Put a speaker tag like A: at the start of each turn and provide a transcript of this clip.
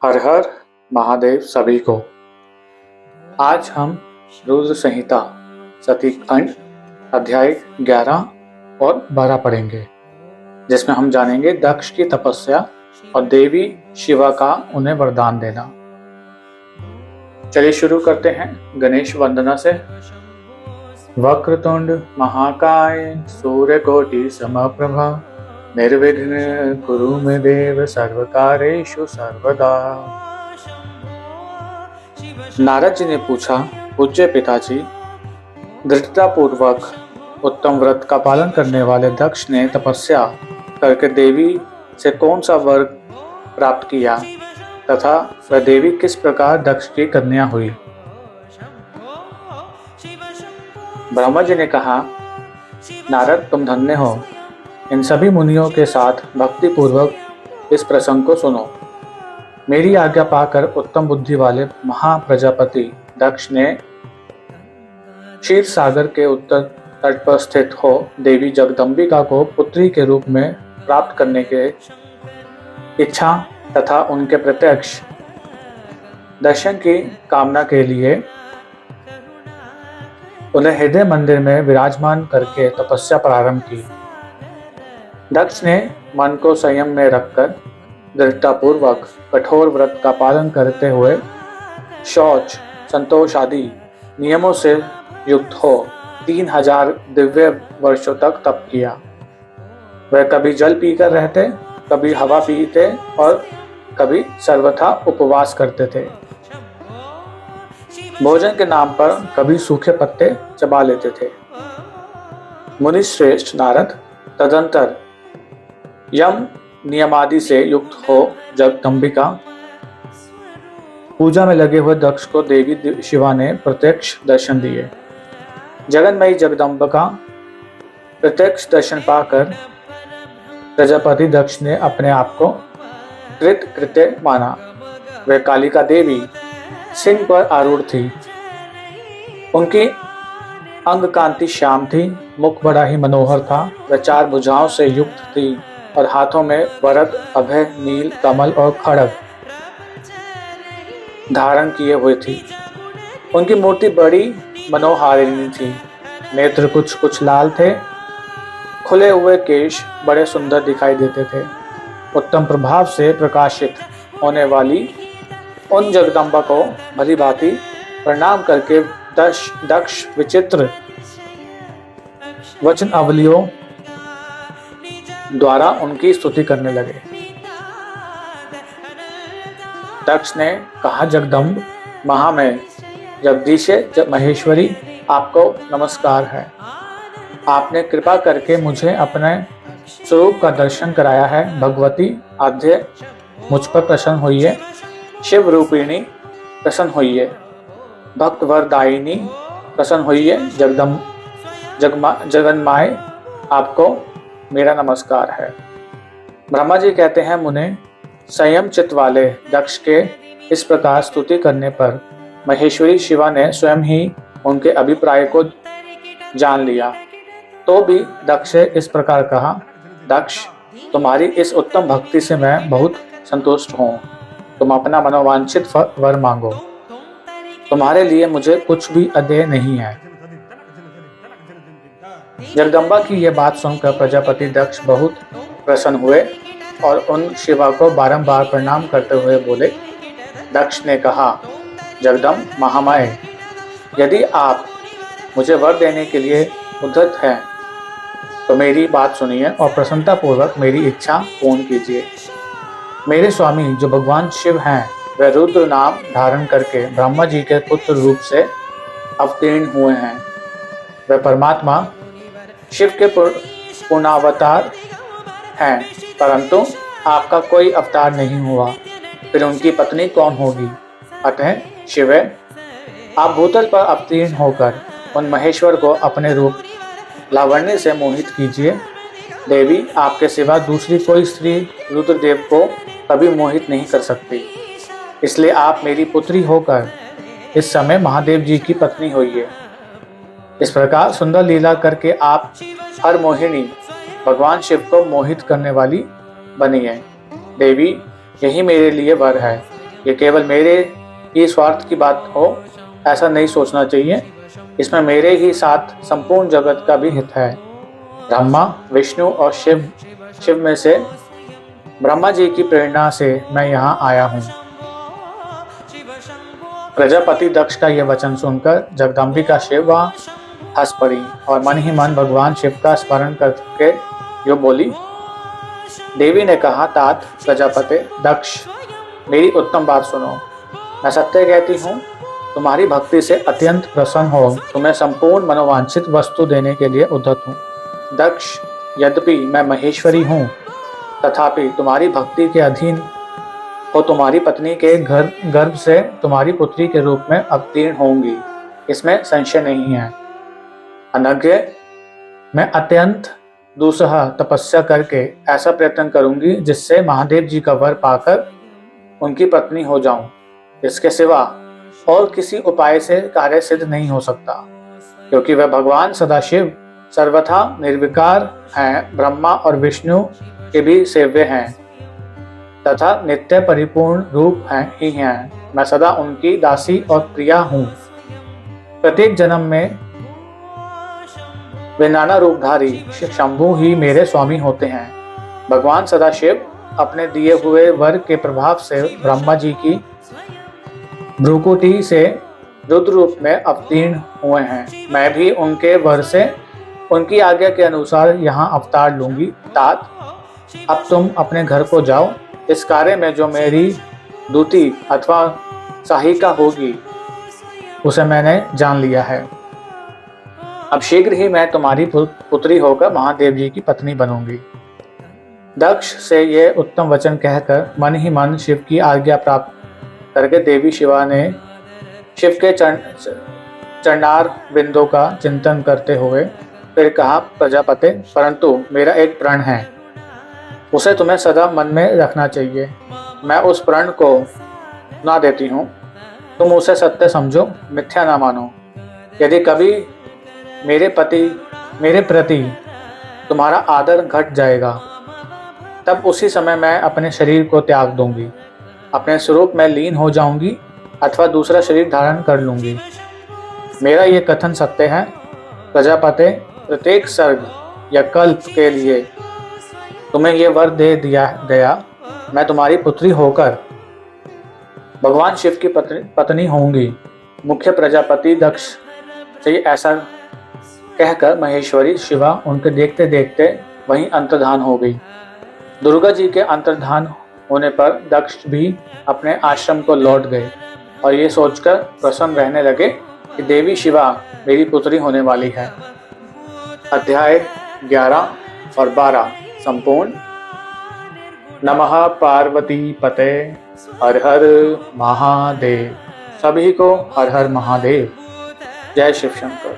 A: हर हर महादेव सभी को। आज हम रुद्र संहिता सती खंड अध्याय 11 और 12 पढ़ेंगे, जिसमें हम जानेंगे दक्ष की तपस्या और देवी शिवा का उन्हें वरदान देना। चलिए शुरू करते हैं गणेश वंदना से। वक्रतुंड महाकाय सूर्यकोटि समप्रभा निर्विघ्न कुरु मे देव सर्वकारेषु सर्वदा। नारद जी ने पूछा, पूज्य पिताजी, दृढ़तापूर्वक उत्तम व्रत का पालन करने वाले दक्ष ने तपस्या करके देवी से कौन सा वर प्राप्त किया तथा वह देवी किस प्रकार दक्ष की कन्या हुई? ब्रह्मा जी ने कहा, नारद तुम धन्य हो। इन सभी मुनियों के साथ भक्ति पूर्वक इस प्रसंग को सुनो। मेरी आज्ञा पाकर उत्तम बुद्धि वाले महाप्रजापति दक्ष ने क्षीर सागर के उत्तर तट पर स्थित हो देवी जगदम्बिका को पुत्री के रूप में प्राप्त करने के इच्छा तथा उनके प्रत्यक्ष दर्शन की कामना के लिए उन्हें हृदय मंदिर में विराजमान करके तपस्या प्रारंभ की। दक्ष ने मन को संयम में रखकर दृढ़तापूर्वक कठोर व्रत का पालन करते हुए शौच, संतोष आदि नियमों से युक्त हो 3000 दिव्य वर्षों तक तप किया। वह कभी जल पीकर रहते, कभी हवा पीते और कभी सर्वथा उपवास करते थे। भोजन के नाम पर कभी सूखे पत्ते चबा लेते थे। मुनि श्रेष्ठ नारद तदंतर यम नियमादि से युक्त हो जगदम्बिका पूजा में लगे हुए दक्ष को देवी शिवा ने प्रत्यक्ष दर्शन दिए। जगन्मयी जगदम्बिका प्रत्यक्ष दर्शन पाकर प्रजापति दक्ष ने अपने आप को कृत्य माना। वह कालिका देवी सिंह पर आरूढ़ थी। उनकी अंग कांति श्याम थी, मुख बड़ा ही मनोहर था। वह 4 भुजाओं से युक्त थी और हाथों में वरद, अभय, नील, कमल और खड़ग धारण किए हुए थी। उनकी मूर्ति बड़ी मनोहारिणी थी। नेत्र कुछ लाल थे। खुले हुए केश बड़े सुंदर दिखाई देते थे। उत्तम प्रभाव से प्रकाशित होने वाली उन जगदम्बा को भली भांति प्रणाम करके दक्ष विचित्र वचन अवलियों द्वारा उनकी स्तुति करने लगे। दक्ष ने कहा, जगदम्ब महामय जगदीशे महेश्वरी, आपको नमस्कार है। आपने कृपा करके मुझे अपने स्वरूप का दर्शन कराया है। भगवती आद्य मुझ पर प्रसन्न होइए। शिव रूपिणी प्रसन्न होइए। भक्त वरदायिनी प्रसन्न होइए। जगन्माय आपको मेरा नमस्कार है। ब्रह्मा जी कहते हैं, मुने संयम चित्त वाले दक्ष के इस प्रकार स्तुति करने पर महेश्वरी शिवा ने स्वयं ही उनके अभिप्राय को जान लिया। तो भी दक्ष ने इस प्रकार कहा, दक्ष तुम्हारी इस उत्तम भक्ति से मैं बहुत संतुष्ट हूँ। तुम अपना मनोवांछित वर मांगो। तुम्हारे लिए मुझे कुछ भी अदेय नहीं है। जगदम्बा की यह बात सुनकर प्रजापति दक्ष बहुत प्रसन्न हुए और उन शिवा को बारंबार प्रणाम करते हुए बोले। दक्ष ने कहा, जगदम्ब महामाय, यदि आप मुझे वर देने के लिए उद्धत हैं तो मेरी बात सुनिए और प्रसन्नता पूर्वक मेरी इच्छा पूर्ण कीजिए। मेरे स्वामी जो भगवान शिव हैं, वह रुद्र नाम धारण करके ब्रह्मा जी के पुत्र रूप से अवतीर्ण हुए हैं। वह परमात्मा शिव के पूर्णावतार हैं, परंतु आपका कोई अवतार नहीं हुआ। फिर उनकी पत्नी कौन होगी? अतः शिव, आप भूतल पर अवतीर्ण होकर उन महेश्वर को अपने रूप लावण्य से मोहित कीजिए। देवी, आपके सिवा दूसरी कोई स्त्री रुद्रदेव को कभी मोहित नहीं कर सकती। इसलिए आप मेरी पुत्री होकर इस समय महादेव जी की पत्नी होइए। इस प्रकार सुंदर लीला करके आप हर मोहिनी भगवान शिव को मोहित करने वाली बनी है। देवी, यही मेरे लिए वर है। ये केवल मेरे ही स्वार्थ की बात हो ऐसा नहीं सोचना चाहिए, इसमें मेरे ही साथ संपूर्ण जगत का भी हित है। ब्रह्मा, विष्णु और शिव में से ब्रह्मा जी की प्रेरणा से मैं यहाँ आया हूँ। प्रजापति दक्ष का यह वचन सुनकर जगदम्बिका शिव वहाँ हंस पड़ी और मन ही मन भगवान शिव का स्मरण करके यो बोली। देवी ने कहा, तात प्रजापति दक्ष, मेरी उत्तम बात सुनो। मैं सत्य कहती हूँ, तुम्हारी भक्ति से अत्यंत प्रसन्न हो तुम्हें संपूर्ण मनोवांछित वस्तु देने के लिए उद्धत हूँ। दक्ष, यद्यपि मैं महेश्वरी हूँ, तथापि तुम्हारी भक्ति के अधीन हो तुम्हारी पत्नी के गर्भ से तुम्हारी पुत्री के रूप में अवतीर्ण होंगी, इसमें संशय नहीं है। अनज्ञ, मैं अत्यंत दुस्सह तपस्या करके ऐसा प्रयत्न करूंगी जिससे महादेव जी का वर पाकर उनकी पत्नी हो जाऊं। इसके सिवा और किसी उपाय से कार्य सिद्ध नहीं हो सकता, क्योंकि वह भगवान सदाशिव सर्वथा निर्विकार हैं, ब्रह्मा और विष्णु के भी सेव्य हैं तथा नित्य परिपूर्ण रूप ही हैं। मैं सदा उनकी दासी और प्रिया हूँ। प्रत्येक जन्म में वे नाना रूपधारी शंभु ही मेरे स्वामी होते हैं। भगवान सदाशिव अपने दिए हुए वर के प्रभाव से ब्रह्मा जी की भ्रुकुटी से रुद्र रूप में अवतीर्ण हुए हैं। मैं भी उनके वर से उनकी आज्ञा के अनुसार यहाँ अवतार लूंगी। तात, अब तुम अपने घर को जाओ। इस कार्य में जो मेरी दूती अथवा सहायिका होगी उसे मैंने जान लिया है। अब शीघ्र ही मैं तुम्हारी पुत्री होकर महादेव जी की पत्नी बनूंगी। दक्ष से ये उत्तम वचन कहकर मन ही मन शिव की आज्ञा प्राप्त करके देवी शिवा ने शिव के चरणार बिंदु का चिंतन करते हुए फिर कहा, प्रजापति, परंतु मेरा एक प्रण है, उसे तुम्हें सदा मन में रखना चाहिए। मैं उस प्रण को ना देती हूँ, तुम उसे सत्य समझो, मिथ्या ना मानो। यदि कभी मेरे प्रति तुम्हारा आदर घट जाएगा, तब उसी समय मैं अपने शरीर को त्याग दूंगी, अपने स्वरूप में लीन हो जाऊंगी अथवा दूसरा शरीर धारण कर लूंगी। मेरा ये कथन सत्य है। प्रजापति, प्रत्येक सर्ग या कल्प के लिए तुम्हें ये वर दे दिया गया, मैं तुम्हारी पुत्री होकर भगवान शिव की पत्नी होंगी। मुख्य प्रजापति दक्ष से ऐसा कहकर महेश्वरी शिवा उनके देखते देखते वहीं अंतर्धान हो गई। दुर्गा जी के अंतर्धान होने पर दक्ष भी अपने आश्रम को लौट गए और ये सोचकर प्रसन्न रहने लगे कि देवी शिवा मेरी पुत्री होने वाली है। अध्याय 11 और 12 संपूर्ण। नमः पार्वती पते, हर हर महादेव। सभी को हर हर महादेव। जय शिव शंकर।